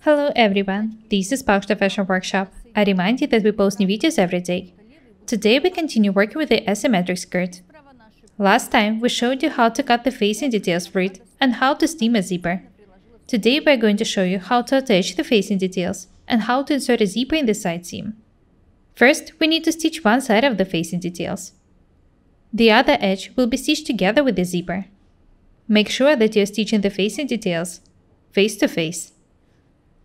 Hello everyone, this is Paukshte Fashion Workshop. I remind you that we post new videos every day. Today we continue working with the asymmetric skirt. Last time we showed you how to cut the facing details for it and how to steam a zipper. Today we are going to show you how to attach the facing details and how to insert a zipper in the side seam. First, we need to stitch one side of the facing details. The other edge will be stitched together with the zipper. Make sure that you are stitching the facing details face to face.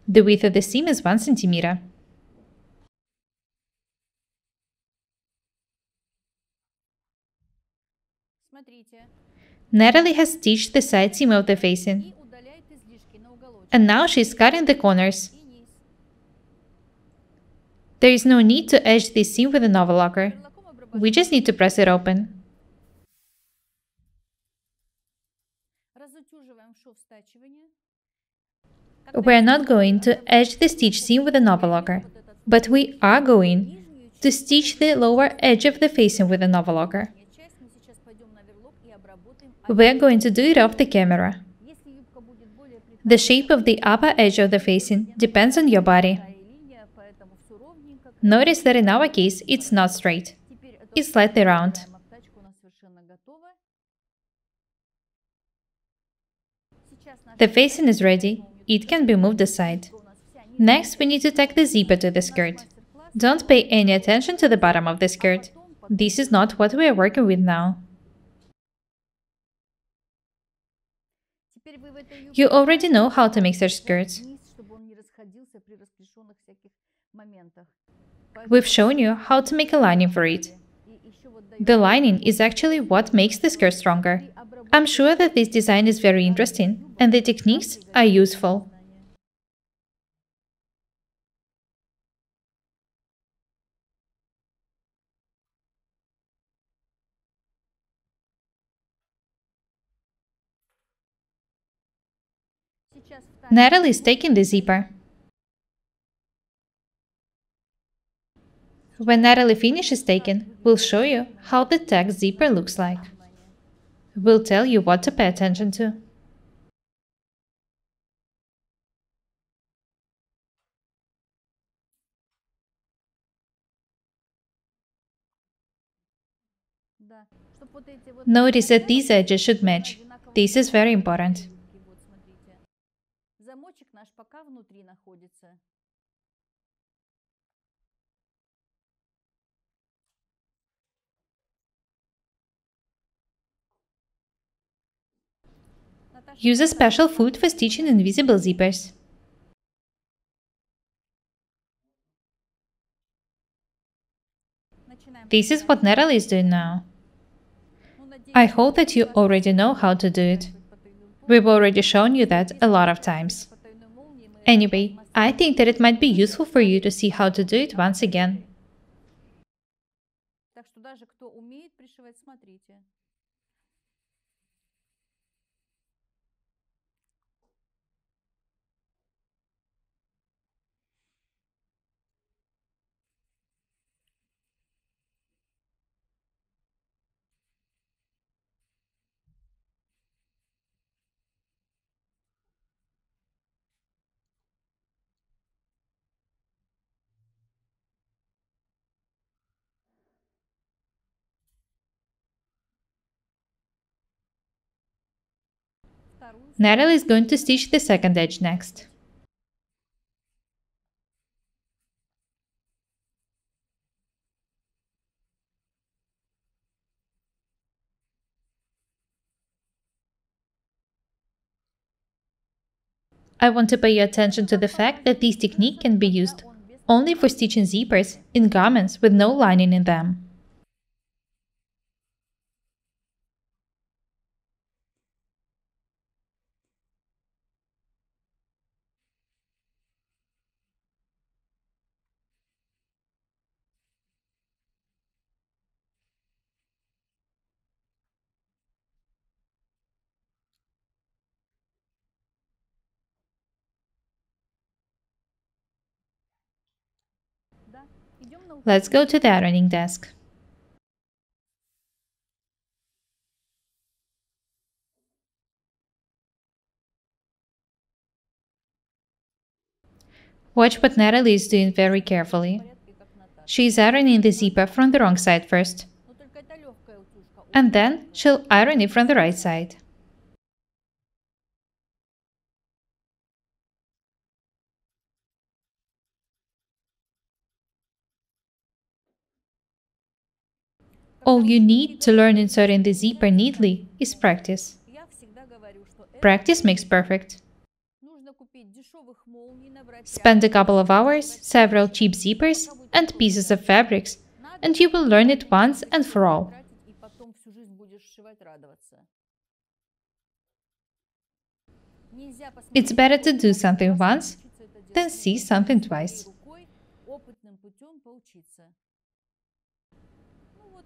The width of the seam is 1 centimeter. Natalie has stitched the side seam of the facing, and now she is cutting the corners. There is no need to edge this seam with an overlocker. We just need to press it open. We are not going to edge the stitch seam with an overlocker, but we are going to stitch the lower edge of the facing with an overlocker. We are going to do it off the camera. The shape of the upper edge of the facing depends on your body. Notice that in our case, it's not straight. It's slightly round. The facing is ready. It can be moved aside. Next, we need to tack the zipper to the skirt. Don't pay any attention to the bottom of the skirt. This is not what we are working with now. You already know how to make such skirts. We've shown you how to make a lining for it. The lining is actually what makes the skirt stronger. I'm sure that this design is very interesting and the techniques are useful. Natalie is taking the zipper. When Natalie finishes taking, we'll show you how the tagged zipper looks like. We'll tell you what to pay attention to. Notice that these edges should match. This is very important. Use a special foot for stitching invisible zippers. This is what Natalie is doing now. I hope that you already know how to do it. We've already shown you that a lot of times. Anyway, I think that it might be useful for you to see how to do it once again. Natalie is going to stitch the second edge next. I want to pay your attention to the fact that this technique can be used only for stitching zippers in garments with no lining in them. Let's go to the ironing desk. Watch what Natalie is doing very carefully. She's ironing the zipper from the wrong side first, and then she'll iron it from the right side. All you need to learn inserting the zipper neatly is practice. Practice makes perfect. Spend a couple of hours, several cheap zippers, and pieces of fabrics, and you will learn it once and for all. It's better to do something once than see something twice.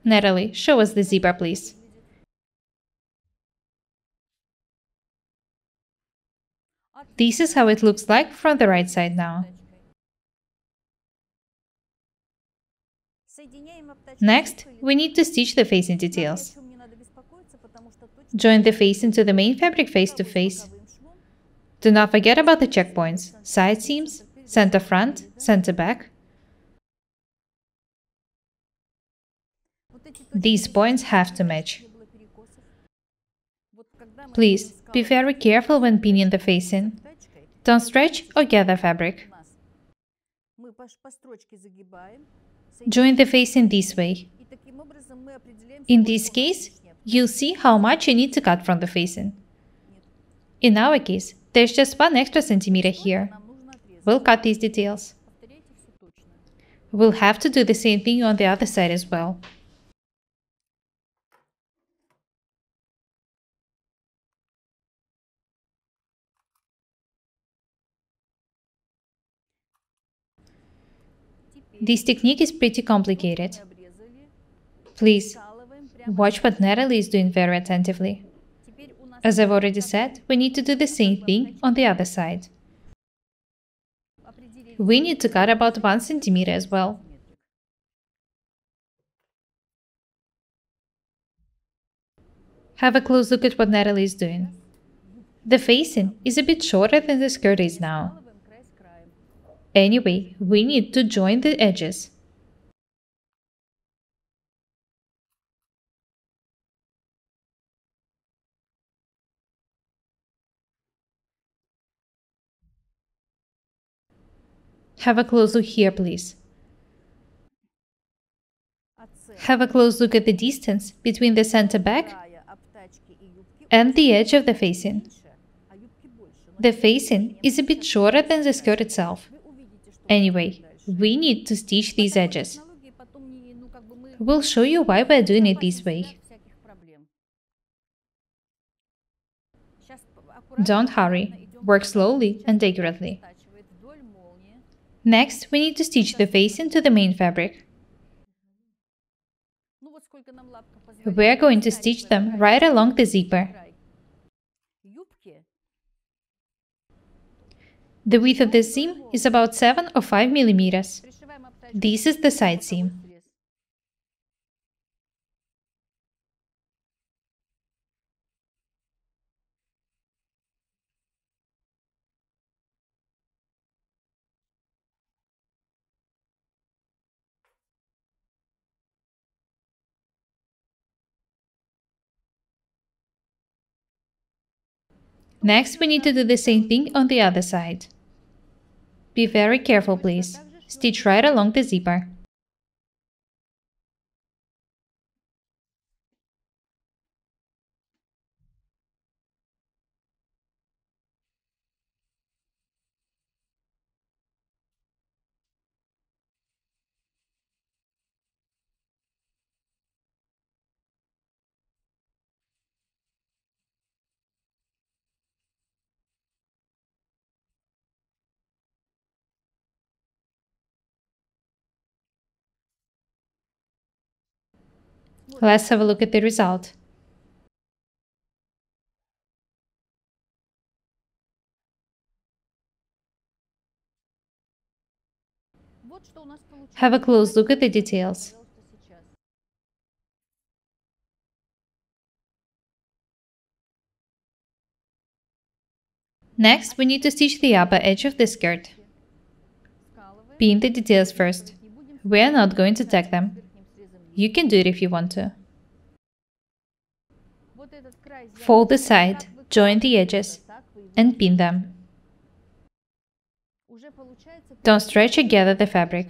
Natalie, show us the zipper, please. This is how it looks like from the right side now. Next, we need to stitch the facing details. Join the facing to the main fabric face to face. Do not forget about the checkpoints, side seams, center front, center back. These points have to match. Please, be very careful when pinning the facing. Don't stretch or gather fabric. Join the facing this way. In this case, you'll see how much you need to cut from the facing. In our case, there's just 1 extra centimeter here. We'll cut these details. We'll have to do the same thing on the other side as well. This technique is pretty complicated. Please, watch what Natalie is doing very attentively. As I've already said, we need to do the same thing on the other side. We need to cut about 1 centimeter as well. Have a close look at what Natalie is doing. The facing is a bit shorter than the skirt is now. Anyway, we need to join the edges. Have a close look here, please. Have a close look at the distance between the center back and the edge of the facing. The facing is a bit shorter than the skirt itself. Anyway, we need to stitch these edges. We'll show you why we're doing it this way. Don't hurry. Work slowly and accurately. Next, we need to stitch the facing to the main fabric. We're going to stitch them right along the zipper. The width of the seam is about 7 or 5 millimeters. This is the side seam. Next, we need to do the same thing on the other side. Be very careful, please. Stitch right along the zipper. Let's have a look at the result. Have a close look at the details. Next, we need to stitch the upper edge of the skirt. Pin the details first. We are not going to tag them. You can do it if you want to. Fold the side, join the edges, and pin them. Don't stretch or gather the fabric.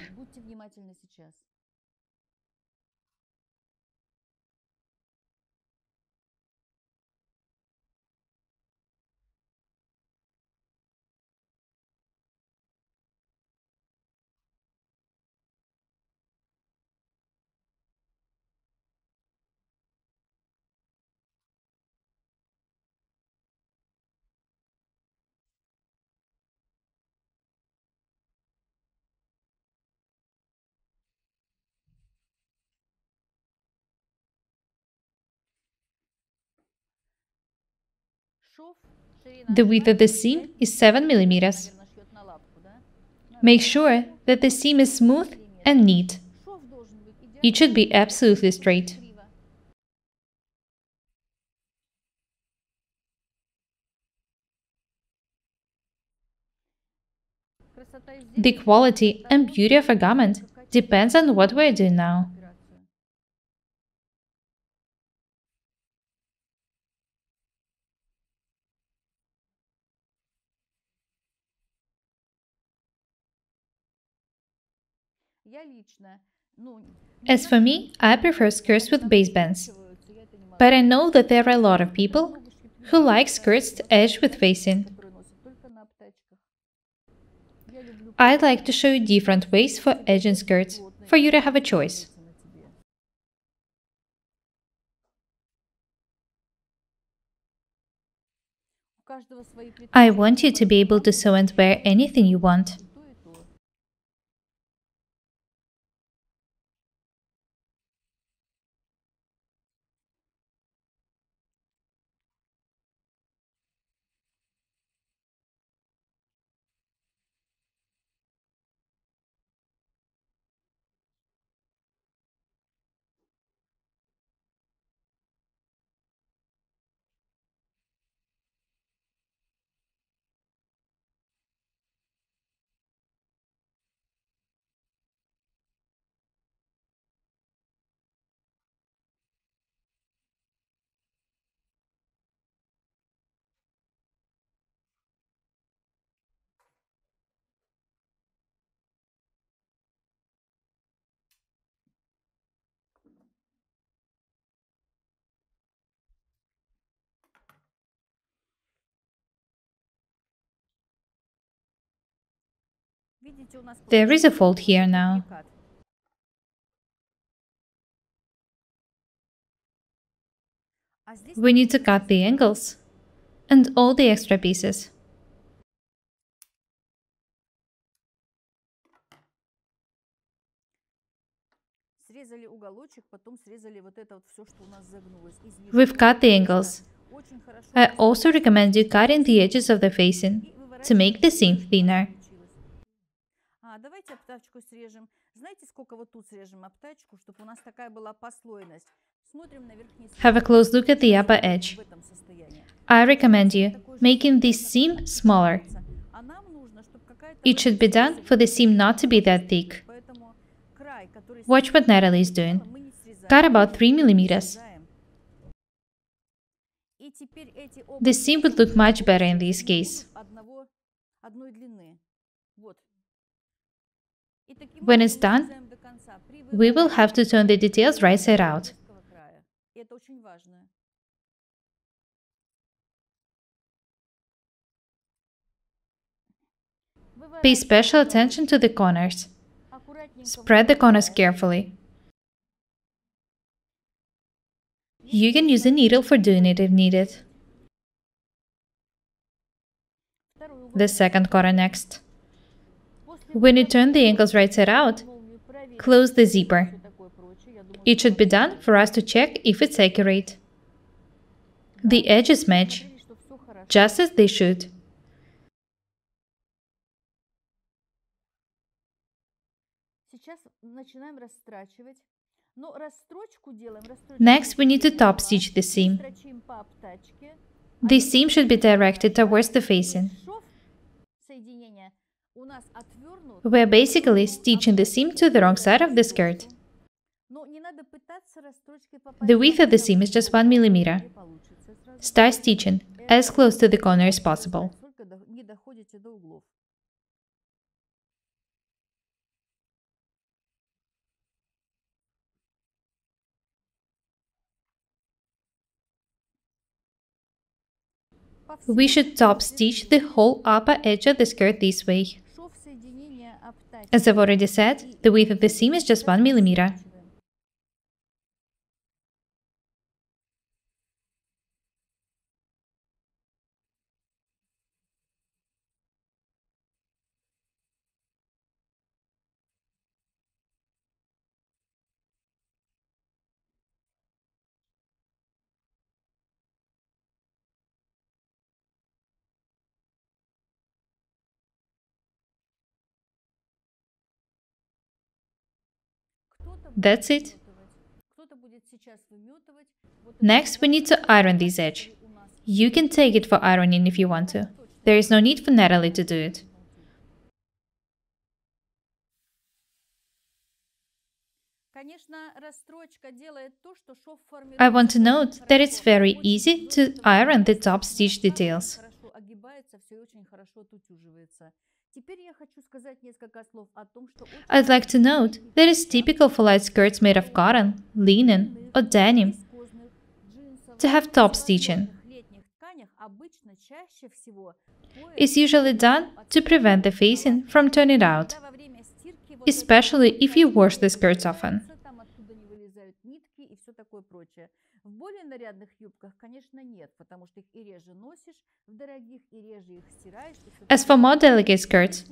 The width of the seam is 7 millimeters. Make sure that the seam is smooth and neat. It should be absolutely straight. The quality and beauty of a garment depends on what we're doing now. As for me, I prefer skirts with basebands. But I know that there are a lot of people who like skirts edged with facing. I'd like to show you different ways for edging skirts, for you to have a choice. I want you to be able to sew and wear anything you want. There is a fold here now. We need to cut the angles and all the extra pieces. We've cut the angles. I also recommend you cutting the edges of the facing to make the seam thinner. Have a close look at the upper edge. I recommend you making this seam smaller. It should be done for the seam not to be that thick. Watch what Natalie is doing. Cut about 3 millimeters. The seam would look much better in this case. When it's done, we will have to turn the details right side out. Pay special attention to the corners. Spread the corners carefully. You can use a needle for doing it if needed. The second corner next. When you turn the angles right side out, close the zipper. It should be done for us to check if it's accurate. The edges match, just as they should. Next, we need to top stitch the seam. The seam should be directed towards the facing. We're basically stitching the seam to the wrong side of the skirt. The width of the seam is just 1 millimeter. Start stitching as close to the corner as possible. We should top stitch the whole upper edge of the skirt this way. As I've already said, the width of the seam is just 1 millimeter. That's it. Next, we need to iron this edge. You can take it for ironing if you want to. There is no need for Natalie to do it. I want to note that it's very easy to iron the top stitch details. I'd like to note that it's typical for light skirts made of cotton, linen, or denim to have top stitching. It's usually done to prevent the facing from turning out, especially if you wash the skirts often. As for more delicate skirts,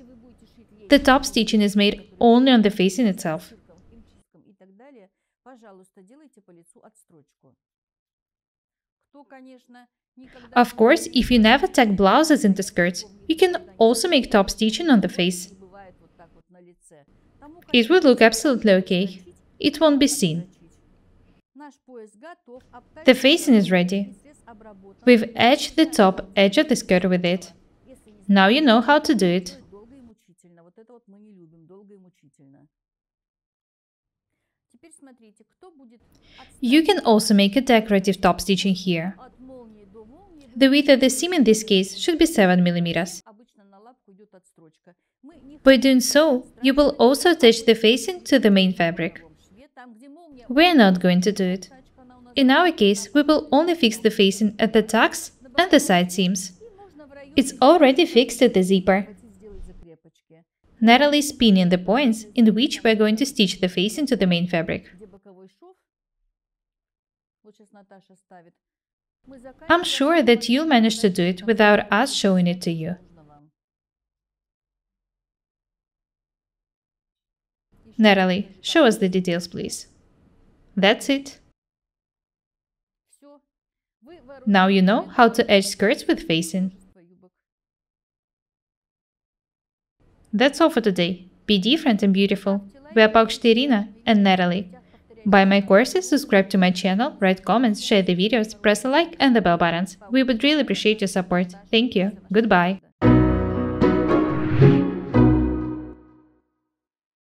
the top stitching is made only on the facing itself. Of course, if you never tack blouses into skirts, you can also make top stitching on the face. It would look absolutely okay. It won't be seen. The facing is ready. We've edged the top edge of the skirt with it. Now you know how to do it. You can also make a decorative top stitching here. The width of the seam in this case should be 7 millimeters. By doing so, you will also attach the facing to the main fabric. We're not going to do it. In our case, we will only fix the facing at the tucks and the side seams. It's already fixed at the zipper. Natalie is pinning the points in which we're going to stitch the facing to the main fabric. I'm sure that you'll manage to do it without us showing it to you. Natalie, show us the details, please. That's it. Now you know how to edge skirts with facing. That's all for today. Be different and beautiful. We are Paukshte Irina and Natalie. Buy my courses, subscribe to my channel, write comments, share the videos, press the like and the bell buttons. We would really appreciate your support. Thank you. Goodbye.